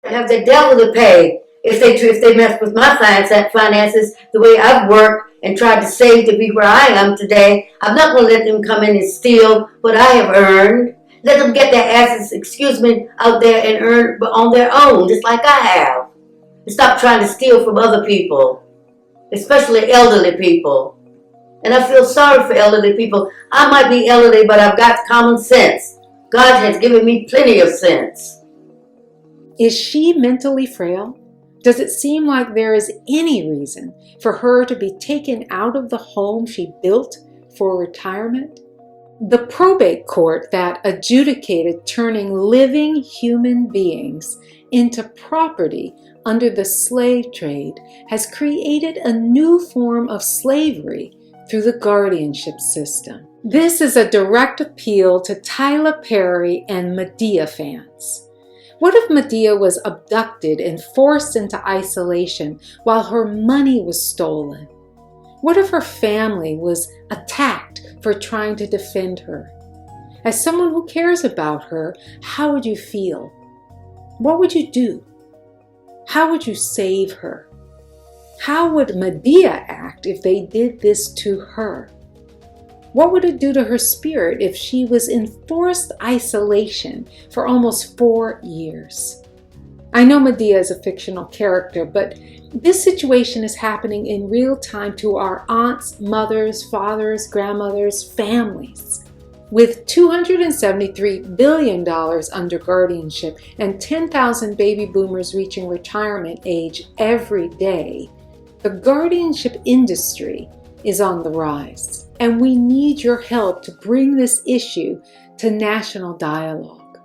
have the devil to pay if they mess with my finances the way I've worked and tried to save to be where I am today. I'm not going to let them come in and steal what I have earned. Let them get their asses, out there and earn on their own, just like I have. And stop trying to steal from other people, especially elderly people. And I feel sorry for elderly people. I might be elderly, but I've got common sense. God has given me plenty of sense. Is she mentally frail? Does it seem like there is any reason for her to be taken out of the home she built for retirement? The probate court that adjudicated turning living human beings into property under the slave trade has created a new form of slavery through the guardianship system. This is a direct appeal to Tyler Perry and Madea fans. What if Madea was abducted and forced into isolation while her money was stolen? What if her family was attacked for trying to defend her? As someone who cares about her, how would you feel? What would you do? How would you save her? How would Madea act if they did this to her? What would it do to her spirit if she was in forced isolation for almost 4 years? I know Madea is a fictional character, but this situation is happening in real time to our aunts, mothers, fathers, grandmothers, families. With $273 billion under guardianship and 10,000 baby boomers reaching retirement age every day, the guardianship industry is on the rise. And we need your help to bring this issue to national dialogue.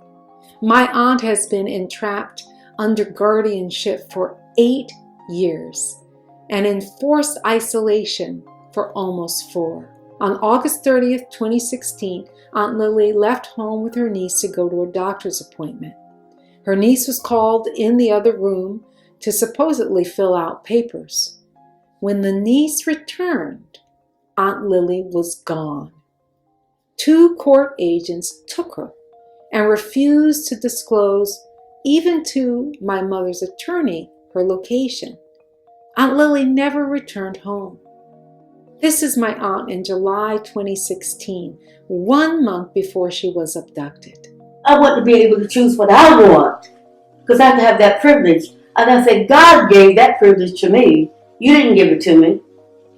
My aunt has been entrapped under guardianship for 8 years and in forced isolation for almost 4. On August 30th, 2016, Aunt Lillie left home with her niece to go to a doctor's appointment. Her niece was called in the other room to supposedly fill out papers. When the niece returned, Aunt Lillie was gone. 2 court agents took her and refused to disclose, even to my mother's attorney, her location. Aunt Lillie never returned home. This is my aunt in July 2016, 1 month before she was abducted. I want to be able to choose what I want, because I have that privilege. And I say, God gave that privilege to me. You didn't give it to me.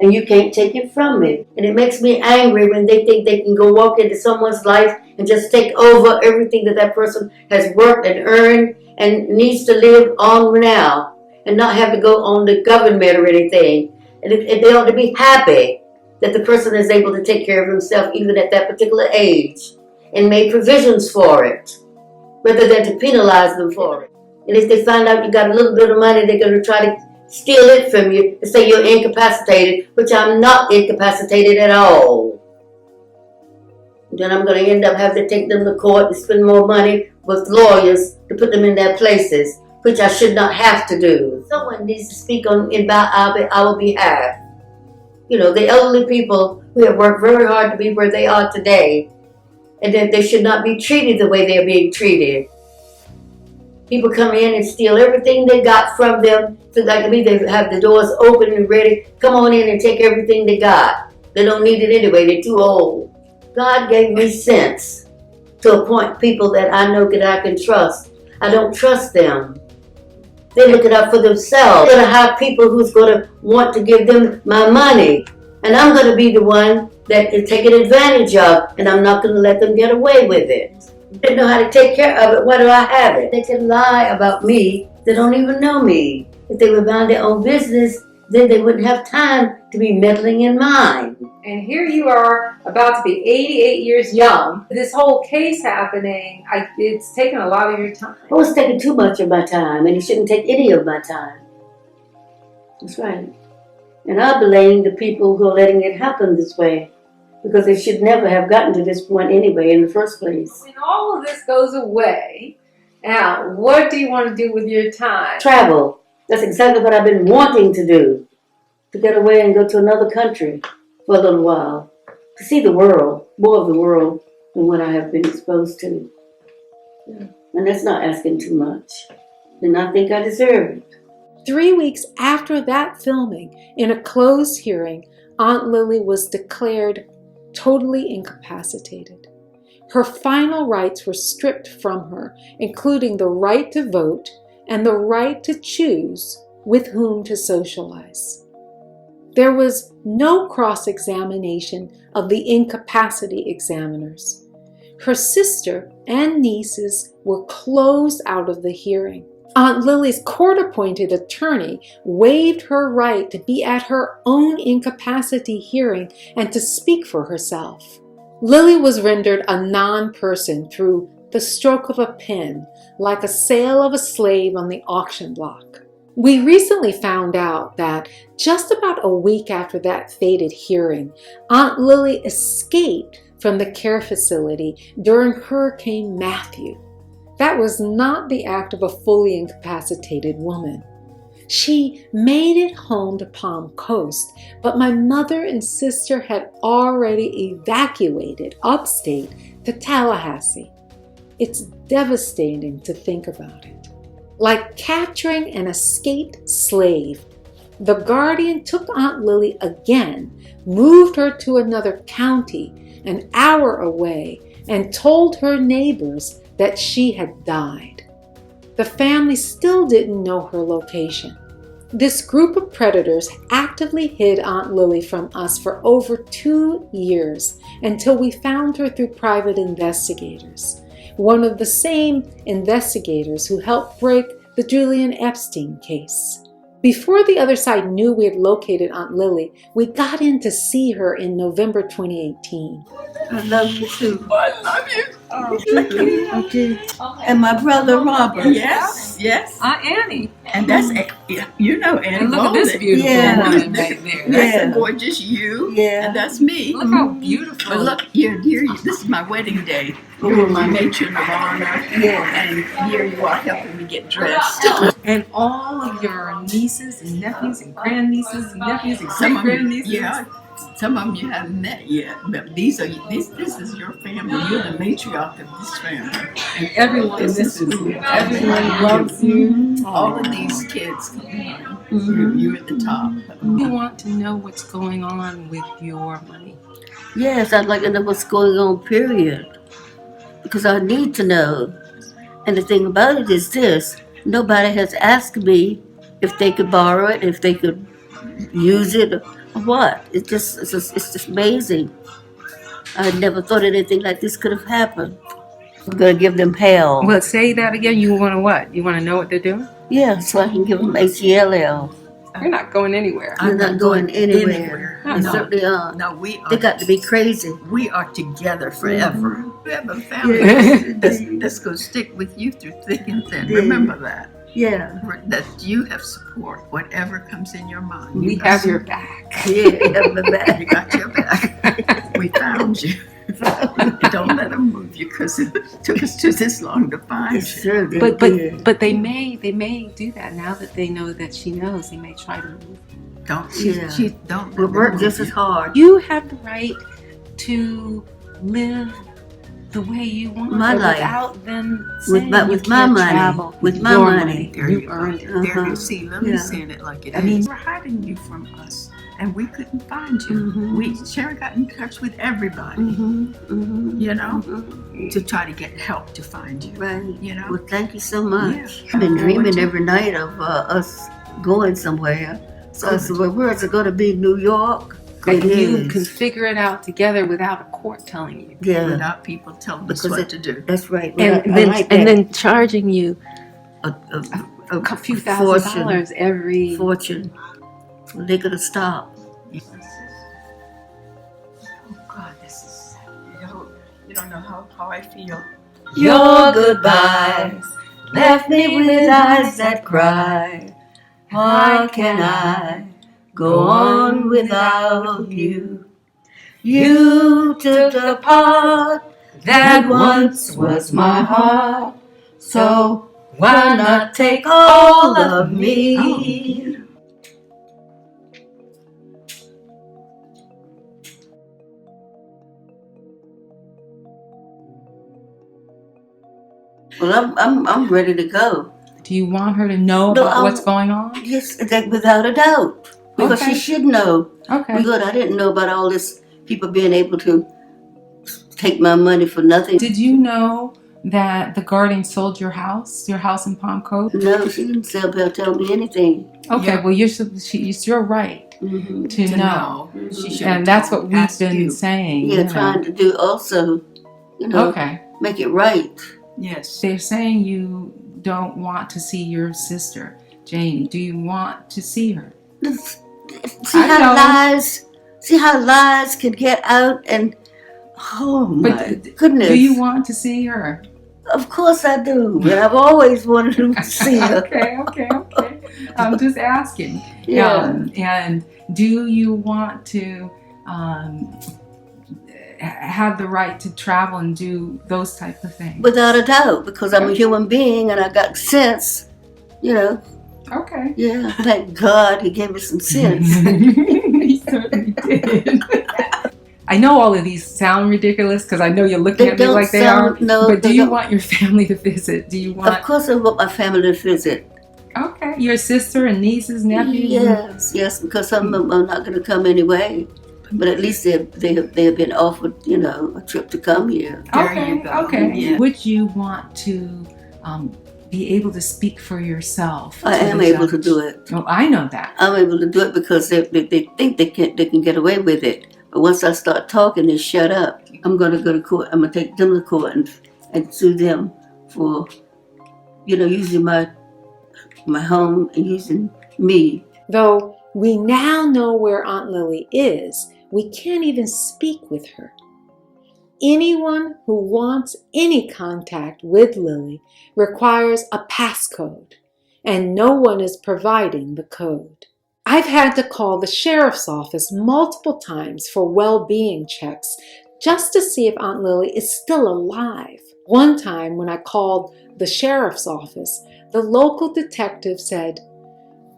And you can't take it from me. And it makes me angry when they think they can go walk into someone's life and just take over everything that person has worked and earned and needs to live on now and not have to go on the government or anything. And they ought to be happy that the person is able to take care of himself even at that particular age and make provisions for it rather than to penalize them for it. And if they find out you got a little bit of money, they're going to try to steal it from you and say you're incapacitated, which I'm not incapacitated at all. Then I'm going to end up having to take them to court and spend more money with lawyers to put them in their places, which I should not have to do. Someone needs to speak on about our behalf. You know, the elderly people who have worked very hard to be where they are today, and that they should not be treated the way they're being treated. People come in and steal everything they got from them. So like me, they have the doors open and ready. Come on in and take everything they got. They don't need it anyway. They're too old. God gave me sense to appoint people that I know that I can trust. I don't trust them. They look it up for themselves. They're going to have people who's going to want to give them my money. And I'm going to be the one that is taken advantage of. And I'm not going to let them get away with it. They know how to take care of it. Why do I have it? They can lie about me. They don't even know me. If they were about their own business, then they wouldn't have time to be meddling in mine. And here you are, about to be 88 years young. This whole case happening, it's taken a lot of your time. Oh, it's taking too much of my time, and it shouldn't take any of my time. That's right. And I blame the people who are letting it happen this way, because they should never have gotten to this point anyway in the first place. When all of this goes away, now, what do you want to do with your time? Travel. That's exactly what I've been wanting to do. To get away and go to another country for a little while. To see the world, more of the world than what I have been exposed to. Yeah. And that's not asking too much. and I think I deserve it. 3 weeks after that filming, in a closed hearing, Aunt Lillie was declared totally incapacitated. Her final rights were stripped from her, including the right to vote and the right to choose with whom to socialize. There was no cross-examination of the incapacity examiners. Her sister and nieces were closed out of the hearing. Aunt Lillie's court-appointed attorney waived her right to be at her own incapacity hearing and to speak for herself. Lillie was rendered a non-person through the stroke of a pen, like a sale of a slave on the auction block. We recently found out that just about a week after that fated hearing, Aunt Lillie escaped from the care facility during Hurricane Matthew. That was not the act of a fully incapacitated woman. She made it home to Palm Coast, but my mother and sister had already evacuated upstate to Tallahassee. It's devastating to think about it. Like capturing an escaped slave, the guardian took Aunt Lillie again, moved her to another county, an hour away, and told her neighbors that she had died. The family still didn't know her location. This group of predators actively hid Aunt Lillie from us for over 2 years until we found her through private investigators, one of the same investigators who helped break the Julian Epstein case. Before the other side knew we had located Aunt Lillie, we got in to see her in November 2018. I love you too. I love you. Oh, okay. And my brother Robert. Yes, yes. Aunt Annie. And that's, you know, Annie. And look at this beautiful Yeah. woman right there. That's Yeah. a gorgeous you. Yeah. And that's me. Look how beautiful. But look, here, this is my wedding day. You were my matron of honor. Yeah. And here you are helping me get dressed. And all of your nieces and nephews and grandnieces and nephews and Some of them, great-grandnieces. yeah. Some of them you haven't met yet, but this is your family. You're the matriarch of this family. And everyone misses you. Everyone loves you. All of these kids, you're at the top. You want to know what's going on with your money. Yes, I'd like to know what's going on, period. Because I need to know. And the thing about it is this, nobody has asked me if they could borrow it, if they could use it, or what. It's just amazing. I never thought anything like this could have happened. I'm going to give them hell. Well, say that again. You want to what? You want to know what they're doing? Yeah, so I can give them HELL. You're not going anywhere. They're not going anywhere. They No. certainly are. No, we are. They got to be crazy. We are together forever. We have a family that's going to stick with you through thick and thin. Yeah. Remember that. Yeah. That you have support, whatever comes in your mind. We have your back. Yeah. Have my back. You got your back. We found you. Don't let them move you because it took us just this long to find you. Sure they But did. but they may do that now that they know that she knows. They may try to move. Don't Yeah. don't let We'll them work move just you. as hard. You have the right to live the way you want My life. without them With saying my- you with my can't money. travel. With my Your money. There You you earned it. There Uh-huh. you see, Lily's Yeah. saying it like it I is. mean- We're hiding you from us, and we couldn't find you. Mhm. Sharon got in touch with everybody, you know, to try to get help to find you. Right. You know? Well, thank you so much. Yeah. I've been Well, dreaming what you- every night of us going somewhere. So I said, well, where is it going to be? New York? And It you is. can figure it out together without a court telling you. Yeah, Without people telling us Because what it- to do. that's right. And I like that. then charging you a a few fortune. $1,000s every. Fortune. Well, they're going to stop. Oh God, this is you don't know how I feel. Your goodbyes left me with eyes that cry. How can I go on without you? You took the part that once was my heart. So why not take all of me? Well, I'm ready to go. Do you want her to know No, about what's going on? Yes, that without a doubt. Because Okay. she should know. Okay. Good, I didn't know about all this people being able to take my money for nothing. Did you know that the guardian sold your house in Palm Coast? No, she didn't tell me anything. Okay, Yeah. well, it's your right Mm-hmm. to know. She should And that's what we've been you. saying. Yeah, you know. trying to do also, Okay. make it right. Yes. They're saying you don't want to see your sister, Janie. Do you want to see her? See how lies can get out and, oh my goodness. Do you want to see her? Of course I do, but I've always wanted to see her. Okay. I'm just asking. Yeah. And do you want to have the right to travel and do those type of things? Without a doubt, because I'm a human being and I got sense, Okay. Yeah, thank God he gave me some sense. He certainly did. I know all of these sound ridiculous because I know you're looking at me like they are. No, but do you want your family to visit? Do you want? Of course I want my family to visit. Okay, your sister and nieces, nephews. Yes, because some of them are not going to come anyway. But at least they have been offered, a trip to come here. There you go. Okay. Yeah. Would you want to be able to speak for yourself? I am able to do it. Oh, I know that. I'm able to do it because they think they can get away with it. But once I start talking, they shut up. I'm going to go to court. I'm going to take them to court and sue them for, using my home and using me. Though we now know where Aunt Lillie is, we can't even speak with her. Anyone who wants any contact with Lillie requires a passcode, and no one is providing the code. I've had to call the sheriff's office multiple times for well-being checks just to see if Aunt Lillie is still alive. One time when I called the sheriff's office, the local detective said,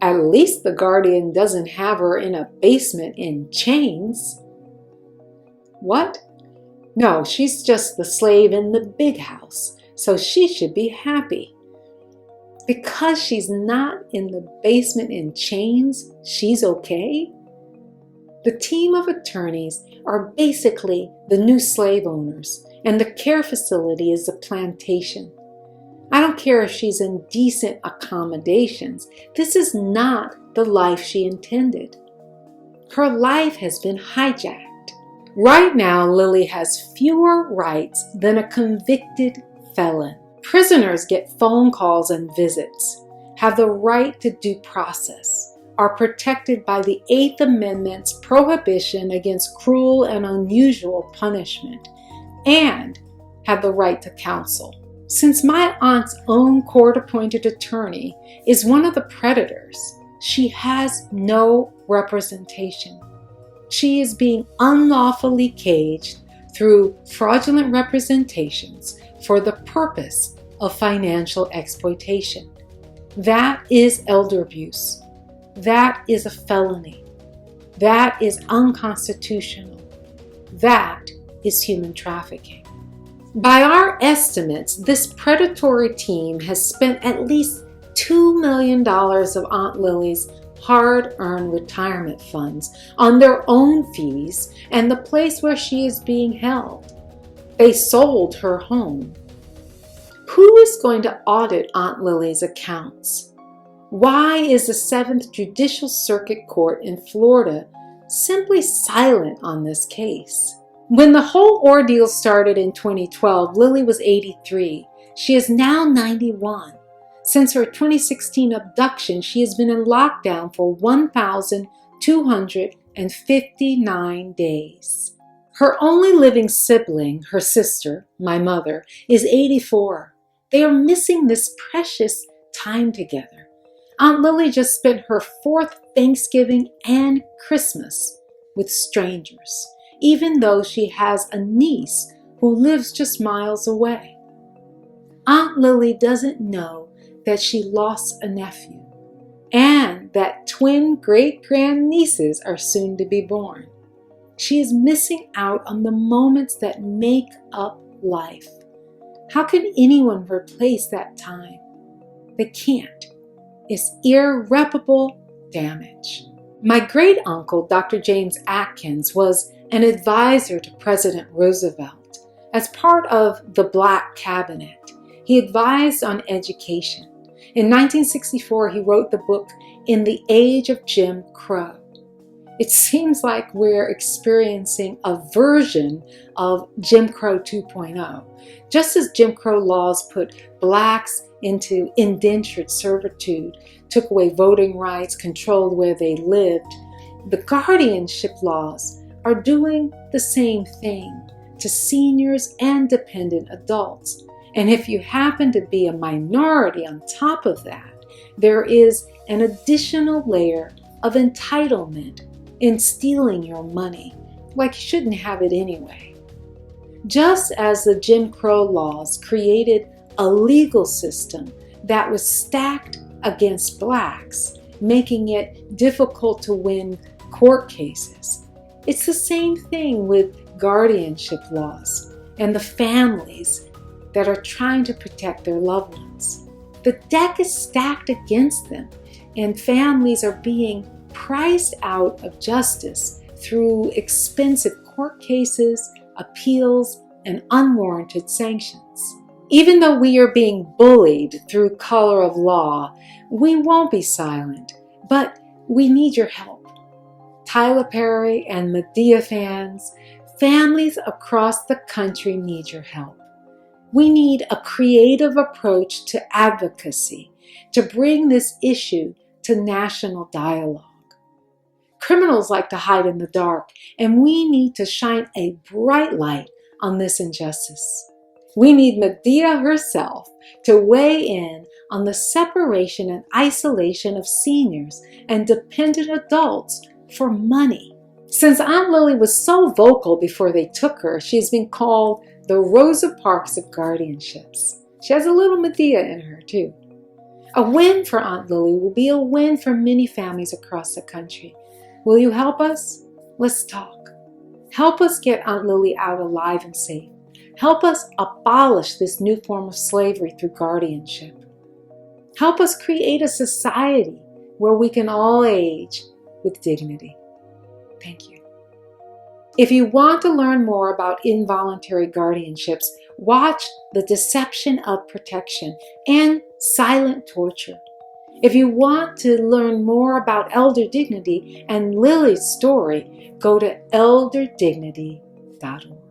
"At least the guardian doesn't have her in a basement in chains." What? No, she's just the slave in the big house, so she should be happy. Because she's not in the basement in chains, she's okay? The team of attorneys are basically the new slave owners, and the care facility is the plantation. I don't care if she's in decent accommodations. This is not the life she intended. Her life has been hijacked. Right now, Lillie has fewer rights than a convicted felon. Prisoners get phone calls and visits, have the right to due process, are protected by the 8th Amendment's prohibition against cruel and unusual punishment, and have the right to counsel. Since my aunt's own court-appointed attorney is one of the predators, she has no representation. She is being unlawfully caged through fraudulent representations for the purpose of financial exploitation. That is elder abuse. That is a felony. That is unconstitutional. That is human trafficking. By our estimates, this predatory team has spent at least $2 million of Aunt Lillie's hard-earned retirement funds on their own fees and the place where she is being held. They sold her home. Who is going to audit Aunt Lillie's accounts? Why is the 7th Judicial Circuit Court in Florida simply silent on this case? When the whole ordeal started in 2012, Lillie was 83. She is now 91. Since her 2016 abduction, she has been in lockdown for 1,259 days. Her only living sibling, her sister, my mother, is 84. They are missing this precious time together. Aunt Lillie just spent her 4th Thanksgiving and Christmas with strangers, even though she has a niece who lives just miles away. Aunt Lillie doesn't know that she lost a nephew and that twin great-grandnieces are soon to be born. She is missing out on the moments that make up life. How can anyone replace that time? They can't. It's irreparable damage. My great uncle, Dr. James Atkins, was an advisor to President Roosevelt. As part of the Black Cabinet, he advised on education. In 1964, he wrote the book In the Age of Jim Crow. It seems like we're experiencing a version of Jim Crow 2.0. Just as Jim Crow laws put blacks into indentured servitude, took away voting rights, controlled where they lived, the guardianship laws are doing the same thing to seniors and dependent adults. And if you happen to be a minority on top of that, there is an additional layer of entitlement in stealing your money, like you shouldn't have it anyway. Just as the Jim Crow laws created a legal system that was stacked against blacks, making it difficult to win court cases, it's the same thing with guardianship laws and the families that are trying to protect their loved ones. The deck is stacked against them, and families are being priced out of justice through expensive court cases, appeals, and unwarranted sanctions. Even though we are being bullied through color of law, we won't be silent, but we need your help. Tyler Perry and Madea fans, families across the country need your help. We need a creative approach to advocacy to bring this issue to national dialogue. Criminals like to hide in the dark, and we need to shine a bright light on this injustice. We need Madea herself to weigh in on the separation and isolation of seniors and dependent adults for money. Since Aunt Lillie was so vocal before they took her, she's been called the Rosa Parks of guardianships. She has a little Madea in her too. A win for Aunt Lillie will be a win for many families across the country. Will you help us? Let's talk. Help us get Aunt Lillie out alive and safe. Help us abolish this new form of slavery through guardianship. Help us create a society where we can all age with dignity. Thank you. If you want to learn more about involuntary guardianships, watch The Deception of Protection and Silent Torture. If you want to learn more about elder dignity and Lillie's story, go to elderdignity.org.